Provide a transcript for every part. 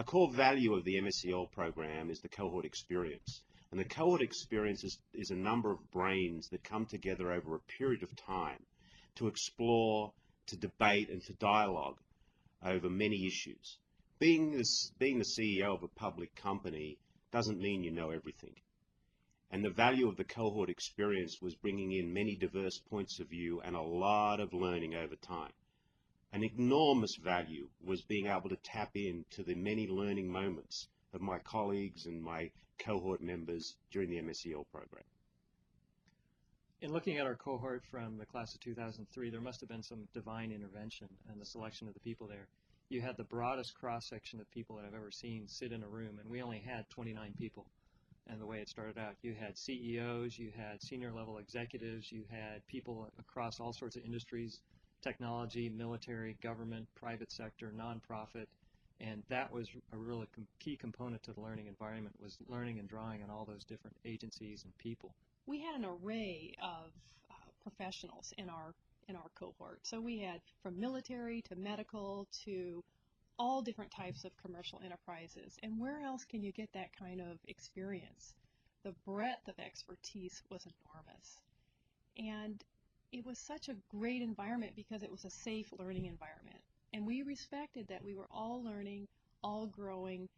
A core value of the MSCL program is the Cohort Experience. And the Cohort Experience is a number of brains that come together over a period of time to explore, to debate, and to dialogue over many issues. Being the CEO of a public company doesn't mean you know everything. And the value of the Cohort Experience was bringing in many diverse points of view and a lot of learning over time. An enormous value was being able to tap into the many learning moments of my colleagues and my cohort members during the MSCL program. In looking at our cohort from the class of 2003, there must have been some divine intervention in the selection of the people there. You had the broadest cross-section of people that I've ever seen sit in a room, and we only had 29 people. And the way it started out, you had CEOs, you had senior level executives, you had people across all sorts of industries, technology, military, government, private sector, nonprofit, and that was a really key component to the learning environment, was learning and drawing on all those different agencies and people. We had an array of professionals in our cohort. So we had from military to medical to all different types of commercial enterprises. And where else can you get that kind of experience? The breadth of expertise was enormous. And it was such a great environment because it was a safe learning environment. And we respected that we were all learning, all growing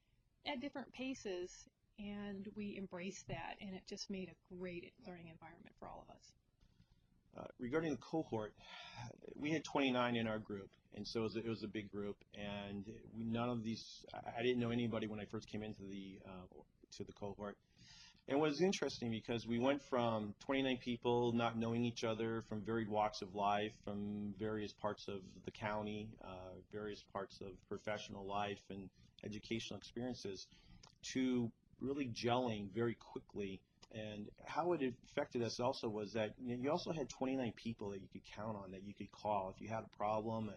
at different paces, and we embraced that, and it just made a great learning environment for all of us. Regarding the cohort, we had 29 in our group, and so it was a big group, and none of these, I didn't know anybody when I first came into to the cohort. And it was interesting because we went from 29 people not knowing each other from varied walks of life, from various parts of the county, various parts of professional life and educational experiences, to really gelling very quickly. And how it affected us also was that you also had 29 people that you could count on, that you could call if you had a problem,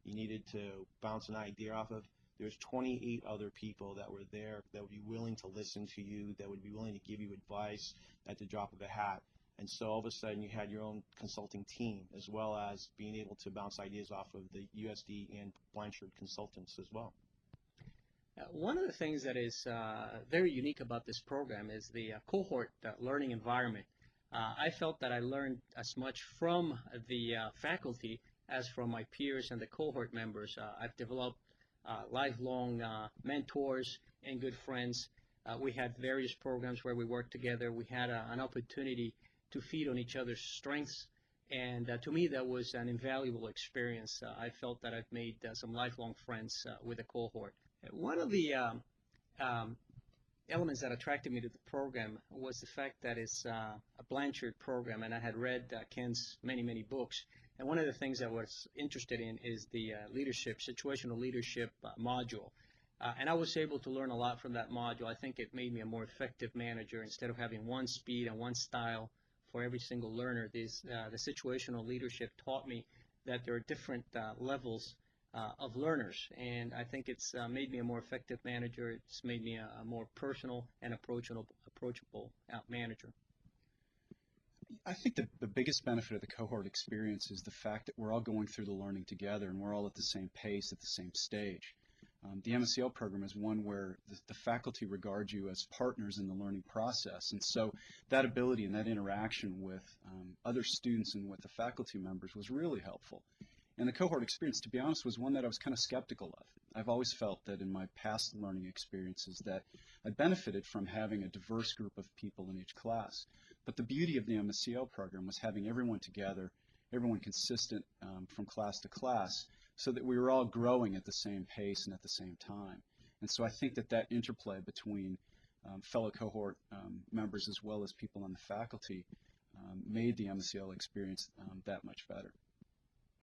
you needed to bounce an idea off of. There's 28 other people that were there that would be willing to listen to you, that would be willing to give you advice at the drop of a hat. And so all of a sudden you had your own consulting team, as well as being able to bounce ideas off of the USD and Blanchard consultants as well. One of the things that is very unique about this program is the cohort learning environment. I felt that I learned as much from the faculty as from my peers and the cohort members. I've developed lifelong mentors and good friends. We had various programs where we worked together. We had an opportunity to feed on each other's strengths, and to me that was an invaluable experience. I felt that I've made some lifelong friends with the cohort. One of the elements that attracted me to the program was the fact that it's a Blanchard program, and I had read Ken's many books. And one of the things I was interested in is the situational leadership module. And I was able to learn a lot from that module. I think it made me a more effective manager. Instead of having one speed and one style for every single learner, the situational leadership taught me that there are different levels of learners, and I think it's made me a more effective manager. It's made me a more personal and approachable manager. I think the biggest benefit of the cohort experience is the fact that we're all going through the learning together, and we're all at the same pace, at the same stage. The MSCL program is one where the faculty regard you as partners in the learning process, and so that ability and that interaction with other students and with the faculty members was really helpful. And the cohort experience, to be honest, was one that I was kind of skeptical of. I've always felt that in my past learning experiences that I benefited from having a diverse group of people in each class. But the beauty of the MSCL program was having everyone together, everyone consistent from class to class, so that we were all growing at the same pace and at the same time. And so I think that interplay between fellow cohort members as well as people on the faculty made the MSCL experience that much better.